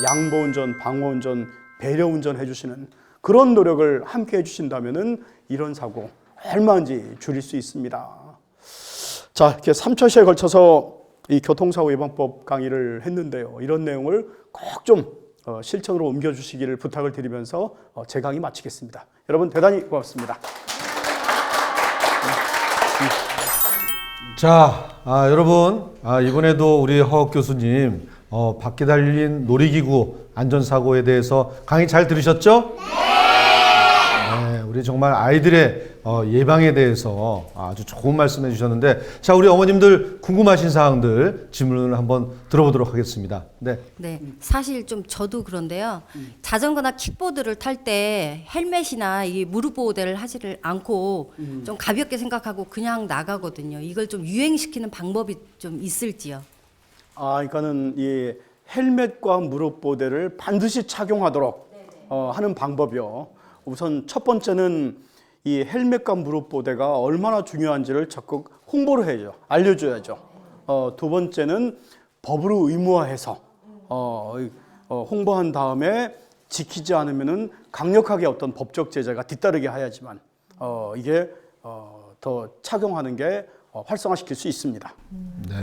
Speaker 4: 양보운전, 방어운전, 배려운전 해주시는 그런 노력을 함께 해주신다면은 이런 사고 얼마든지 줄일 수 있습니다. 자, 이렇게 3차시에 걸쳐서 이 교통사고 예방법 강의를 했는데요. 이런 내용을 꼭 좀 실천으로 옮겨주시기를 부탁을 드리면서 제 강의 마치겠습니다. 여러분 대단히 고맙습니다.
Speaker 3: 자, 여러분, 이번에도 우리 허 교수님 바퀴 달린 놀이기구 안전사고에 대해서 강의 잘 들으셨죠? 네, 우리 정말 아이들의 예방에 대해서 아주 좋은 말씀해 주셨는데, 자, 우리 어머님들 궁금하신 사항들 질문을 한번 들어보도록 하겠습니다. 네.
Speaker 5: 네, 사실 좀 저도 그런데요. 자전거나 킥보드를 탈 때 헬멧이나 이 무릎 보호대를 하지를 않고 좀 가볍게 생각하고 그냥 나가거든요. 이걸 좀 유행시키는 방법이 좀 있을지요?
Speaker 4: 그러니까는 이 헬멧과 무릎 보호대를 반드시 착용하도록 하는 방법이요. 우선 첫 번째는 이 헬멧과 무릎 보호대가 얼마나 중요한지를 적극 홍보를 해야죠. 알려줘야죠. 두 번째는 법으로 의무화해서 홍보한 다음에 지키지 않으면은 강력하게 어떤 법적 제재가 뒤따르게 해야지만 이게 더 착용하는 게 활성화시킬 수 있습니다.
Speaker 3: 네.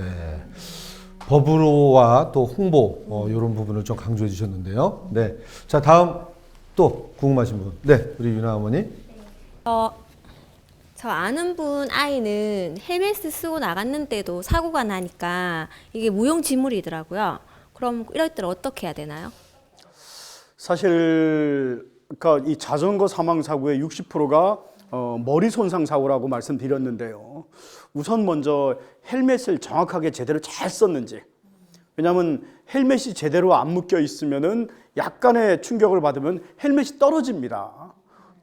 Speaker 3: 법으로와 또 홍보 이런 부분을 좀 강조해 주셨는데요. 네. 자, 다음 또 궁금하신 분. 네, 우리 유나 어머니.
Speaker 6: 저 아는 분 아이는 헬멧을 쓰고 나갔는데도 사고가 나니까 이게 무용지물이더라고요. 그럼 이럴 때는 어떻게 해야 되나요?
Speaker 4: 사실 그러니까 이 자전거 사망 사고의 60%가 머리 손상 사고라고 말씀드렸는데요. 우선 먼저 헬멧을 정확하게 제대로 잘 썼는지. 왜냐하면 헬멧이 제대로 안 묶여 있으면은 약간의 충격을 받으면 헬멧이 떨어집니다.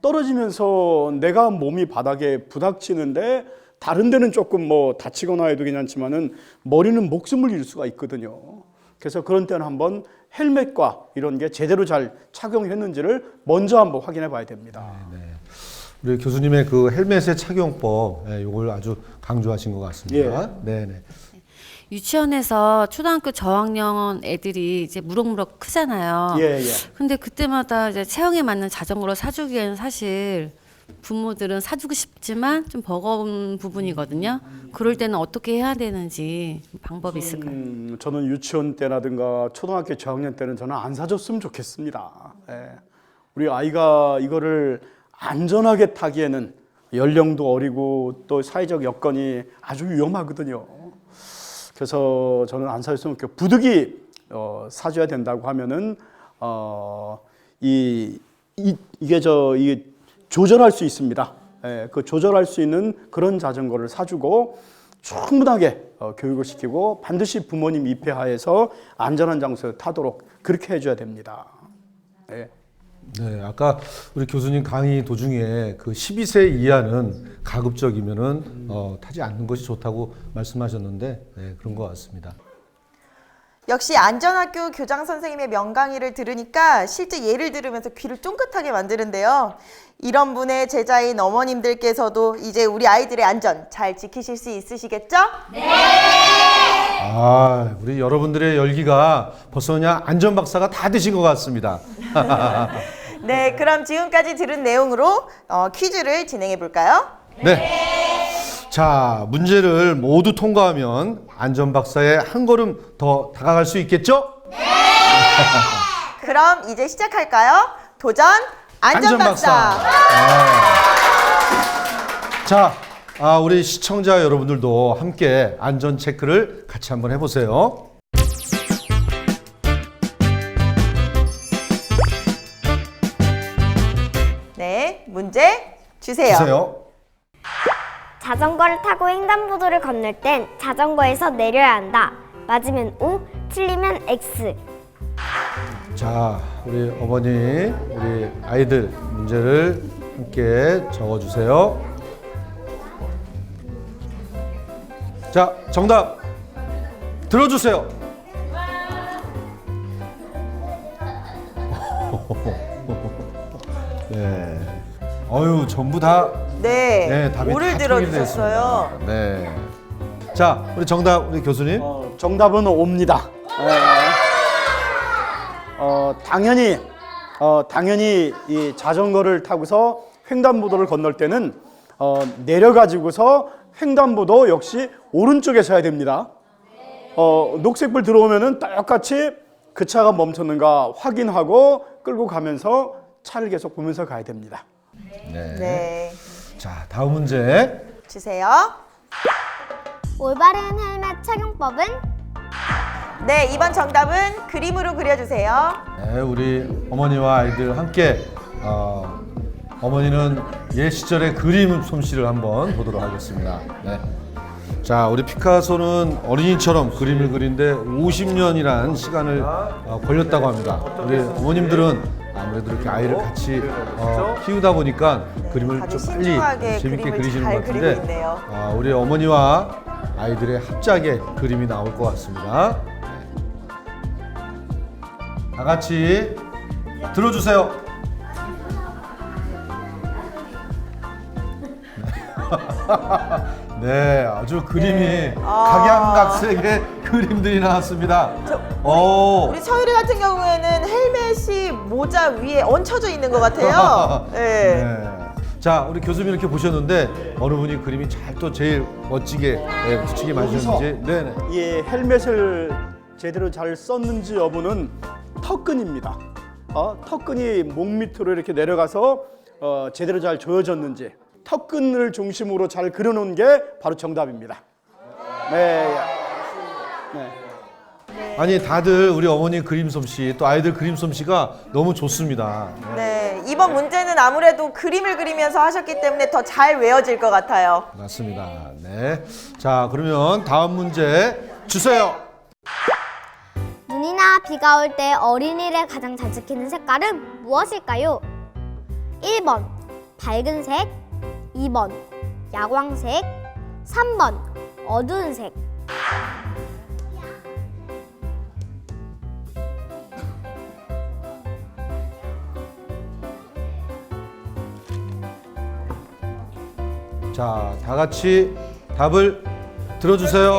Speaker 4: 떨어지면서 내가 몸이 바닥에 부닥치는데 다른 데는 조금 뭐 다치거나 해도 괜찮지만은 머리는 목숨을 잃을 수가 있거든요. 그래서 그런 때는 한번 헬멧과 이런 게 제대로 잘 착용했는지를 먼저 한번 확인해 봐야 됩니다.
Speaker 3: 우리 교수님의 그 헬멧의 착용법, 이걸 아주 강조하신 것 같습니다. 네네.
Speaker 5: 유치원에서 초등학교 저학년 애들이 이제 무럭무럭 크잖아요.
Speaker 4: 예.
Speaker 5: 근데 그때마다 이제 체형에 맞는 자전거를 사주기에는 사실 부모들은 사주고 싶지만 좀 버거운 부분이거든요. 그럴 때는 어떻게 해야 되는지 방법이 있을까요?
Speaker 4: 저는 유치원 때라든가 초등학교 저학년 때는 저는 안 사줬으면 좋겠습니다. 우리 아이가 이거를 안전하게 타기에는 연령도 어리고 또 사회적 여건이 아주 위험하거든요. 그래서 저는 안 사줬으면 좋겠고, 부득이 사줘야 된다고 하면은 이게 조절할 수 있습니다. 그 조절할 수 있는 그런 자전거를 사주고 충분하게 교육을 시키고 반드시 부모님 입회하에서 안전한 장소에 타도록 그렇게 해줘야 됩니다.
Speaker 3: 네, 아까 우리 교수님 강의 도중에 그 12세 이하는 가급적이면은 타지 않는 것이 좋다고 말씀하셨는데, 네, 그런 것 같습니다.
Speaker 2: 역시 안전학교 교장 선생님의 명강의를 들으니까 실제 예를 들으면서 귀를 쫑긋하게 만드는데요. 이런 분의 제자인 어머님들께서도 이제 우리 아이들의 안전 잘 지키실 수 있으시겠죠?
Speaker 3: 아, 우리 여러분들의 열기가 벌써 그냥 안전박사가 다 되신 것 같습니다.
Speaker 2: 네, 그럼 지금까지 들은 내용으로 퀴즈를 진행해 볼까요?
Speaker 3: 네. 자, 문제를 모두 통과하면 안전박사에 한 걸음 더 다가갈 수 있겠죠?
Speaker 2: 그럼 이제 시작할까요? 도전 안전박사.
Speaker 3: 자, 우리 시청자 여러분들도 함께 안전 체크를 같이 한번 해보세요.
Speaker 2: 네, 문제 주세요.
Speaker 7: 자전거를 타고 횡단보도를 건널 땐 자전거에서 내려야 한다. 맞으면 O, 틀리면 X.
Speaker 3: 자, 우리 어머니, 우리 아이들 문제를 함께 적어주세요. 자, 정답 들어주세요. 네. 어유, 전부 다
Speaker 2: 네,
Speaker 3: 답이
Speaker 2: 오를
Speaker 3: 다
Speaker 2: 들어주셨어요.
Speaker 3: 통일됐습니다. 네. 자, 우리 정답 우리 교수님.
Speaker 4: 정답은 O입니다. 당연히 이 자전거를 타고서 횡단보도를 건널 때는 내려가지고서 횡단보도 역시 오른쪽에 서야 됩니다. 녹색불 들어오면은 똑같이 그 차가 멈췄는가 확인하고 끌고 가면서 차를 계속 보면서 가야 됩니다.
Speaker 2: 네,
Speaker 3: 자, 다음 문제.
Speaker 2: 주세요.
Speaker 7: 올바른 헬멧 착용법은?
Speaker 2: 네, 이번 정답은 그림으로 그려주세요.
Speaker 3: 네, 우리 어머니와 아이들 함께 어머니는 옛 시절의 그림 솜씨를 한번 보도록 하겠습니다. 네. 자, 우리 피카소는 어린이처럼 그림을 그리는데 50년이란 시간을 걸렸다고 합니다. 우리 어머님들은 아무래도 이렇게 아이를 같이 키우다 보니까 그림을
Speaker 2: 다들
Speaker 3: 좀 빨리
Speaker 2: 신중하게
Speaker 3: 재밌게
Speaker 2: 그림을
Speaker 3: 그리시는
Speaker 2: 잘
Speaker 3: 것 같은데
Speaker 2: 그리고 있네요.
Speaker 3: 우리 어머니와 아이들의 합작의 그림이 나올 것 같습니다. 네. 다 같이 들어주세요. 네, 아주 그림이 각양각색의 그림들이 나왔습니다.
Speaker 2: 우리 서유리 같은 경우에는 헬멧이 모자 위에 얹혀져 있는 것 같아요. 네.
Speaker 3: 네. 자, 우리 교수님 이렇게 보셨는데 어느 분이 그림이 잘 또 제일 멋지게 붙이게 만드셨는지. 네네.
Speaker 4: 이 헬멧을 제대로 잘 썼는지 여부는 턱끈입니다. 턱끈이 목 밑으로 이렇게 내려가서 제대로 잘 조여졌는지 턱끈을 중심으로 잘 그려놓은 게 바로 정답입니다. 네.
Speaker 3: 아니, 다들 우리 어머니 그림 솜씨 또 아이들 그림 솜씨가 너무 좋습니다.
Speaker 2: 네, 이번 문제는 아무래도 그림을 그리면서 하셨기 때문에 더 잘 외워질 것 같아요.
Speaker 3: 맞습니다. 네. 자, 그러면 다음 문제 주세요.
Speaker 7: 눈이나 비가 올 때 어린이를 가장 잘 지키는 색깔은 무엇일까요? 1번 밝은 색, 2번 야광색, 3번 어두운 색.
Speaker 3: 자, 다 같이 답을 들어주세요.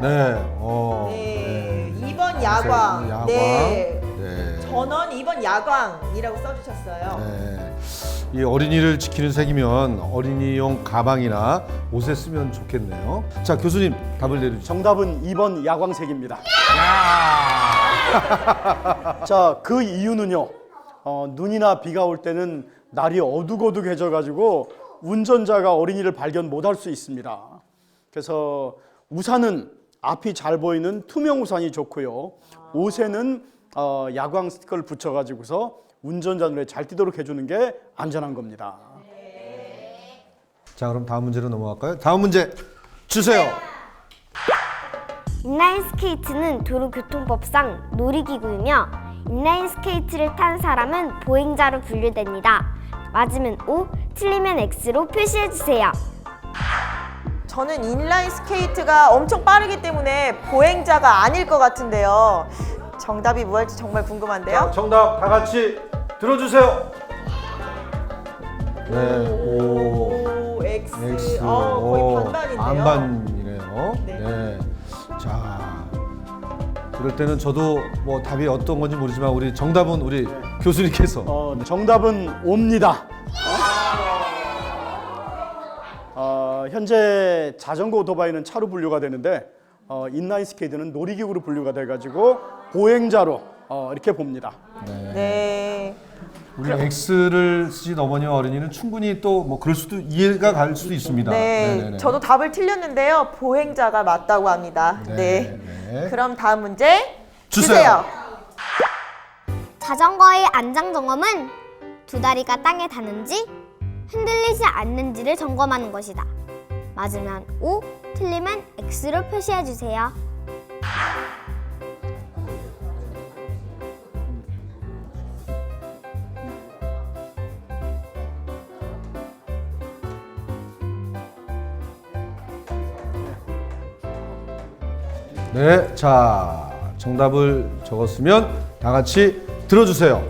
Speaker 3: 네,
Speaker 2: 네. 2번 야광.
Speaker 3: 야광.
Speaker 2: 네.
Speaker 3: 네.
Speaker 2: 전원 2번 야광이라고 써주셨어요.
Speaker 3: 네. 이 어린이를 지키는 색이면 어린이용 가방이나 옷에 쓰면 좋겠네요. 자, 교수님 답을 내려주시죠.
Speaker 4: 정답은 2번 야광색입니다. 자, 그 이유는요. 눈이나 비가 올 때는 날이 어둑어둑해져 가지고 운전자가 어린이를 발견 못할 수 있습니다. 그래서 우산은 앞이 잘 보이는 투명 우산이 좋고요. 옷에는 야광 스티커를 붙여 가지고서 운전자 눈에 잘 띄도록 해주는 게 안전한 겁니다.
Speaker 3: 자, 그럼 다음 문제로 넘어갈까요? 다음 문제 주세요.
Speaker 7: 인라인 스케이트는 도로교통법상 놀이기구이며 인라인 스케이트를 탄 사람은 보행자로 분류됩니다. 맞으면 O, 틀리면 X로 표시해주세요.
Speaker 2: 저는 인라인 스케이트가 엄청 빠르기 때문에 보행자가 아닐 것 같은데요. 정답이 뭐일지 정말 궁금한데요.
Speaker 3: 자, 정답 다 같이 들어주세요. 네,
Speaker 2: O, X.
Speaker 3: X.
Speaker 2: 거의 반반인데요.
Speaker 3: 반반이네요.
Speaker 2: 네.
Speaker 3: 네. 자, 그럴 때는 저도 뭐 답이 어떤 건지 모르지만 우리 정답은 우리 교수님께서.
Speaker 4: 정답은 O입니다. 현재 자전거 오토바이는 차로 분류가 되는데 인라인 스케이트는 놀이기구로 분류가 돼가지고 보행자로 이렇게 봅니다.
Speaker 2: 네.
Speaker 3: 우리 X를 쓰신 어머니와 어린이는 충분히 또 뭐 그럴 수도 이해가 갈 수도 있습니다.
Speaker 2: 네.
Speaker 3: 네네네.
Speaker 2: 저도 답을 틀렸는데요. 보행자가 맞다고 합니다. 네.
Speaker 3: 네.
Speaker 2: 그럼 다음 문제
Speaker 3: 주세요.
Speaker 7: 자전거의 안장 점검은 두 다리가 땅에 닿는지 흔들리지 않는지를 점검하는 것이다. 맞으면 O, 틀리면 X로 표시해주세요.
Speaker 3: 네, 자, 정답을 적었으면 다 같이 들어주세요.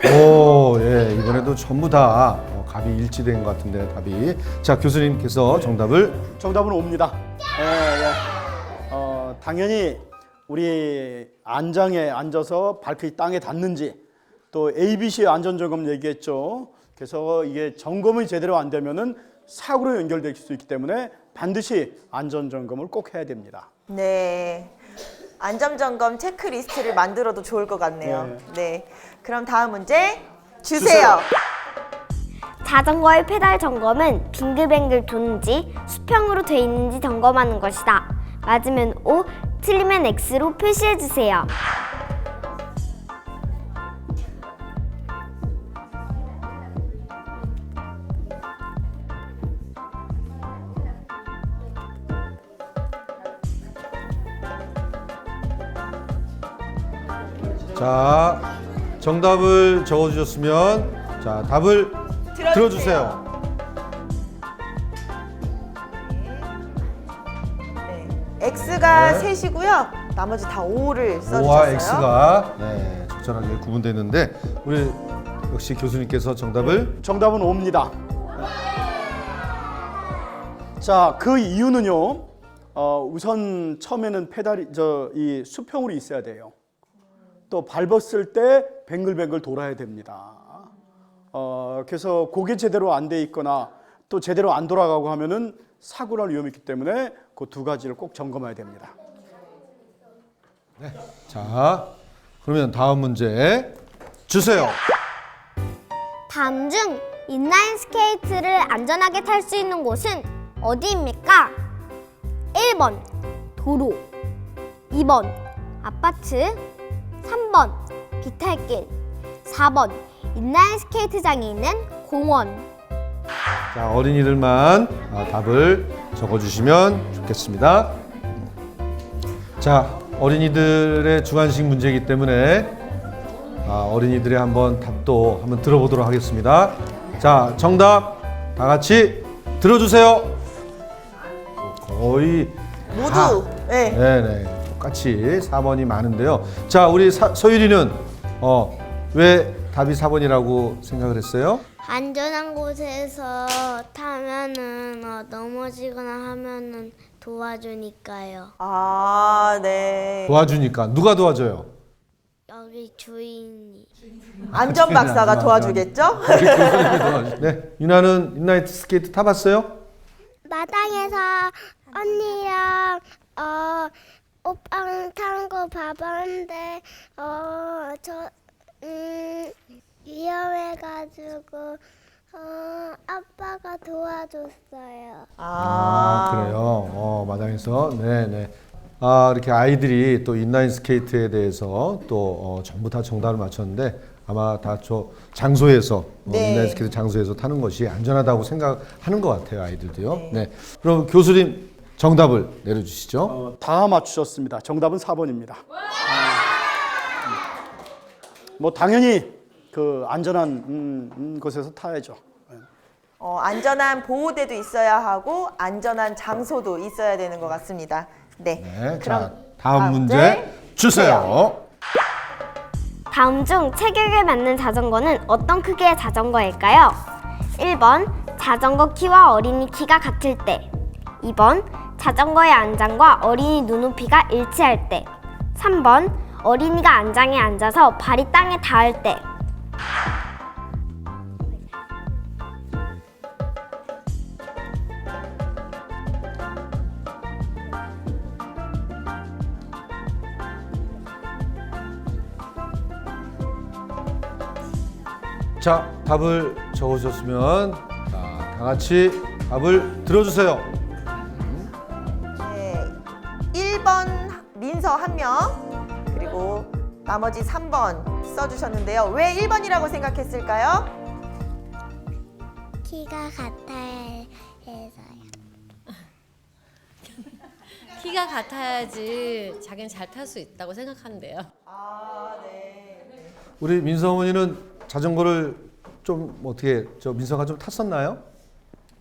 Speaker 3: 오, 예, 이번에도 전부 다 답이 일치된 것 같은데 답이. 자, 교수님께서
Speaker 4: 정답은 O입니다. 당연히 우리 안장에 앉아서 발끝이 땅에 닿는지 또 ABC 안전점검 얘기했죠. 그래서 이게 점검이 제대로 안 되면은 사고로 연결될 수 있기 때문에 반드시 안전점검을 꼭 해야 됩니다.
Speaker 2: 네. 안전점검 체크리스트를 만들어도 좋을 것 같네요. 네. 그럼 다음 문제 주세요.
Speaker 7: 자전거의 페달 점검은 빙글빙글 도는지 수평으로 돼 있는지 점검하는 것이다. 맞으면 O, 틀리면 X로 표시해주세요.
Speaker 3: 자, 정답을 적어주셨으면 자, 답을 들어주세요.
Speaker 2: 네. X가
Speaker 3: 네.
Speaker 2: 셋이고요. 나머지 다 O를 써주셨어요.
Speaker 3: O와 X가 네, 적절하게 구분되는데 우리 역시 교수님께서
Speaker 4: 정답은 O입니다. 자, 그 이유는요. 우선 처음에는 페달이 이 수평으로 있어야 돼요. 또 밟았을 때 뱅글뱅글 돌아야 됩니다. 그래서 그게 제대로 안 돼 있거나 또 제대로 안 돌아가고 하면은 사고 날 위험이 있기 때문에 그 두 가지를 꼭 점검해야 됩니다.
Speaker 3: 자, 그러면 다음 문제 주세요.
Speaker 7: 다음 중 인라인 스케이트를 안전하게 탈 수 있는 곳은 어디입니까? 1번 도로, 2번 아파트, 3번 비탈길, 4번 인라인 스케이트장이 있는 공원.
Speaker 3: 자, 어린이들만 답을 적어주시면 좋겠습니다. 자, 어린이들의 주관식 문제이기 때문에 어린이들의 한번 답도 한번 들어보도록 하겠습니다. 자, 정답 다 같이 들어주세요. 거의
Speaker 2: 모두 네.
Speaker 3: 네네 똑같이 4번이 많은데요. 자, 우리 서유리는 왜 답이 4번이라고 생각을 했어요?
Speaker 7: 안전한 곳에서 타면은 넘어지거나 하면은 도와주니까요.
Speaker 2: 아, 네.
Speaker 3: 도와주니까. 누가 도와줘요?
Speaker 7: 여기 주인이.
Speaker 2: 안전박사가 도와주겠죠?
Speaker 3: 우리 교수님이 도와주. 네, 유나는 인라인 스케이트 타봤어요?
Speaker 7: 마당에서 언니랑 오빠랑 타는 거 봐봤는데 위험해가지고 아빠가 도와줬어요.
Speaker 3: 그래요. 마당에서. 네네. 이렇게 아이들이 또 인라인 스케이트에 대해서 또 전부 다 정답을 맞췄는데 아마 다 저 장소에서
Speaker 2: 네.
Speaker 3: 인라인 스케이트 장소에서 타는 것이 안전하다고 생각하는 것 같아요, 아이들도요. 네. 그럼 교수님 정답을 내려주시죠.
Speaker 4: 다 맞추셨습니다. 정답은 4번입니다. 뭐 당연히 그 안전한 곳에서 타야죠.
Speaker 2: 안전한 보호대도 있어야 하고 안전한 장소도 있어야 되는 것 같습니다. 네.
Speaker 3: 네.
Speaker 2: 그럼
Speaker 3: 자, 다음 문제 주세요.
Speaker 7: 다음 중 체격에 맞는 자전거는 어떤 크기의 자전거일까요? 1번 자전거 키와 어린이 키가 같을 때, 2번 자전거의 안장과 어린이 눈높이가 일치할 때, 3번 어린이가 안장에 앉아서 발이 땅에 닿을 때.
Speaker 3: 자, 답을 적으셨으면 다 같이 답을 들어주세요.
Speaker 2: 네. 1번 민서 1명, 그리고 나머지 3번 써주셨는데요. 왜 1번이라고 생각했을까요?
Speaker 7: 키가 같아야 해서요.
Speaker 8: 키가 같아야지 자기는 잘 탈 수 있다고 생각한대요.
Speaker 3: 우리 민서 어머니는 자전거를 좀 어떻게 민서가 좀 탔었나요?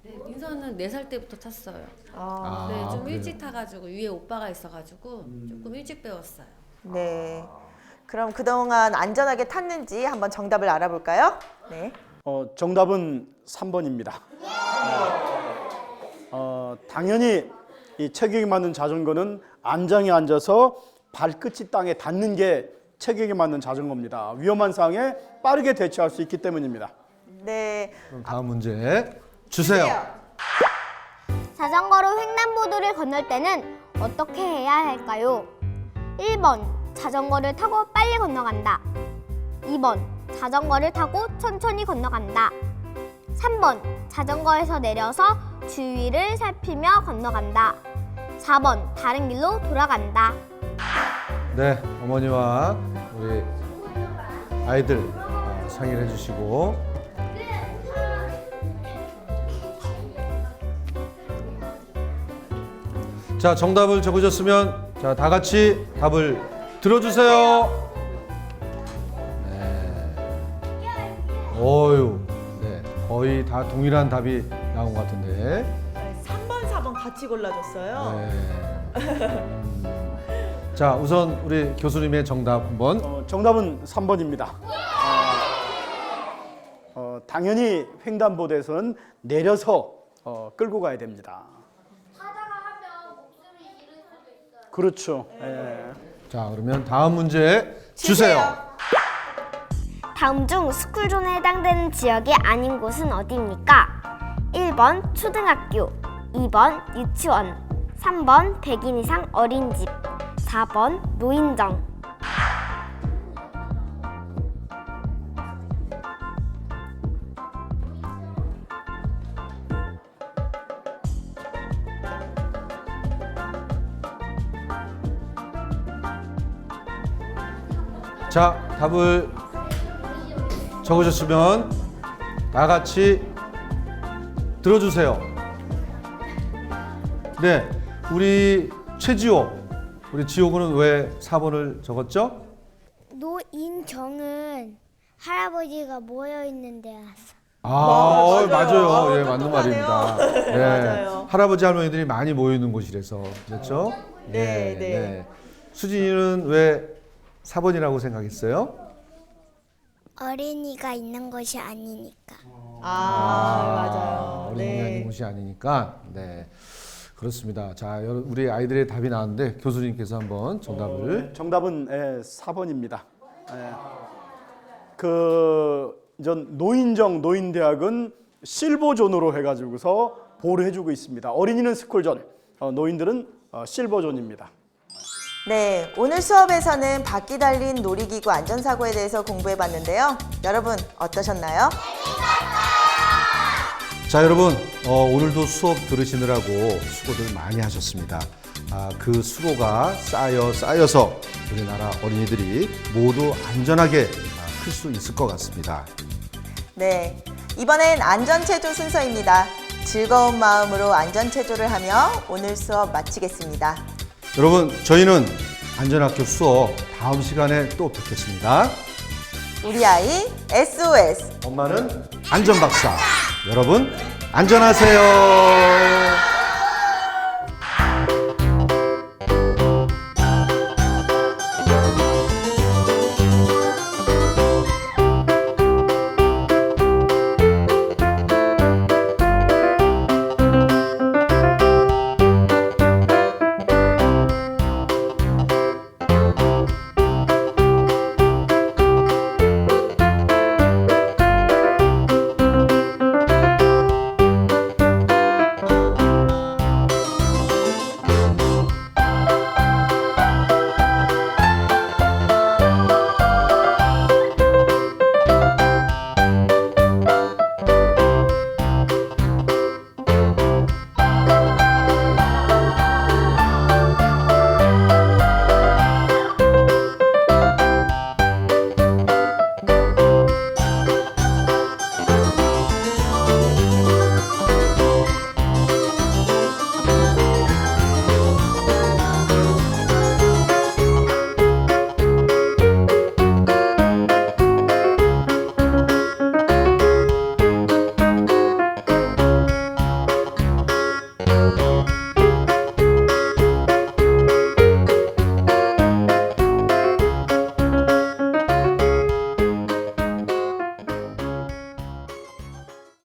Speaker 8: 네, 민서는 4살 때부터 탔어요.
Speaker 3: 아,
Speaker 8: 좀
Speaker 3: 그래요?
Speaker 8: 일찍 타가지고 위에 오빠가 있어가지고 조금 일찍 배웠어요.
Speaker 2: 네. 그럼 그동안 안전하게 탔는지 한번 정답을 알아볼까요? 네.
Speaker 4: 정답은 3번입니다. 당연히 이 체격에 맞는 자전거는 안장에 앉아서 발끝이 땅에 닿는 게 체격에 맞는 자전거입니다. 위험한 상황에 빠르게 대처할 수 있기 때문입니다.
Speaker 2: 네.
Speaker 3: 그럼 다음 문제 주세요.
Speaker 7: 자전거로 횡단보도를 건널 때는 어떻게 해야 할까요? 1번 자전거를 타고 빨리 건너간다. 2번 자전거를 타고 천천히 건너간다. 3번 자전거에서 내려서 주위를 살피며 건너간다. 4번 다른 길로 돌아간다.
Speaker 3: 네, 어머니와 우리 아이들 상의를 해주시고. 자, 정답을 적으셨으면 자, 다 같이 답을 들어주세요. 네. 어유, 네, 거의 다 동일한 답이 나온 것 같은데.
Speaker 2: 3번, 4번 같이 골라줬어요.
Speaker 3: 네. 자, 우선 우리 교수님의 정답 한번.
Speaker 4: 정답은 3번입니다. 당연히 횡단보도에서는 내려서 끌고 가야 됩니다. 그렇죠. 예.
Speaker 3: 자, 그러면 다음 문제 주세요.
Speaker 7: 다음 중 스쿨존에 해당되는 지역이 아닌 곳은 어디입니까? 1번 초등학교, 2번 유치원, 3번 100인 이상 어린이집, 4번 노인정.
Speaker 3: 자, 답을 적으셨으면 다 같이 들어주세요. 네, 우리 최지호, 우리 지호군은 왜 4번을 적었죠?
Speaker 9: 인정은 할아버지가 모여 있는 데라서.
Speaker 3: 아,
Speaker 2: 맞아요.
Speaker 3: 맞아요. 예, 맞는
Speaker 2: 똑똑하네요.
Speaker 3: 말입니다. 네.
Speaker 2: 맞아요.
Speaker 3: 할아버지 할머니들이 많이 모여 있는 곳이라서 그렇죠?
Speaker 2: 네, 네.
Speaker 3: 수진이는 왜 4번이라고 생각했어요?
Speaker 9: 어린이가 있는 것이 아니니까.
Speaker 2: 맞아요.
Speaker 3: 어린이 아닌 곳이 아니니까. 네. 그렇습니다. 자, 우리 아이들의 답이 나왔는데 교수님께서 한번 정답을.
Speaker 4: 정답은 4번입니다. 전 노인정 노인대학은 실버존으로 해가지고서 보호를 해주고 있습니다. 어린이는 스쿨존, 노인들은 실버존입니다.
Speaker 2: 네, 오늘 수업에서는 바퀴 달린 놀이기구 안전사고에 대해서 공부해봤는데요. 여러분 어떠셨나요?
Speaker 3: 자, 여러분 오늘도 수업 들으시느라고 수고들 많이 하셨습니다. 그 수고가 쌓여서 우리나라 어린이들이 모두 안전하게 클 수 있을 것 같습니다.
Speaker 2: 네, 이번엔 안전체조 순서입니다. 즐거운 마음으로 안전체조를 하며 오늘 수업 마치겠습니다.
Speaker 3: 여러분, 저희는 안전학교 수업 다음 시간에 또 뵙겠습니다.
Speaker 2: 우리 아이 SOS.
Speaker 3: 엄마는 안전박사. 여러분, 안전하세요.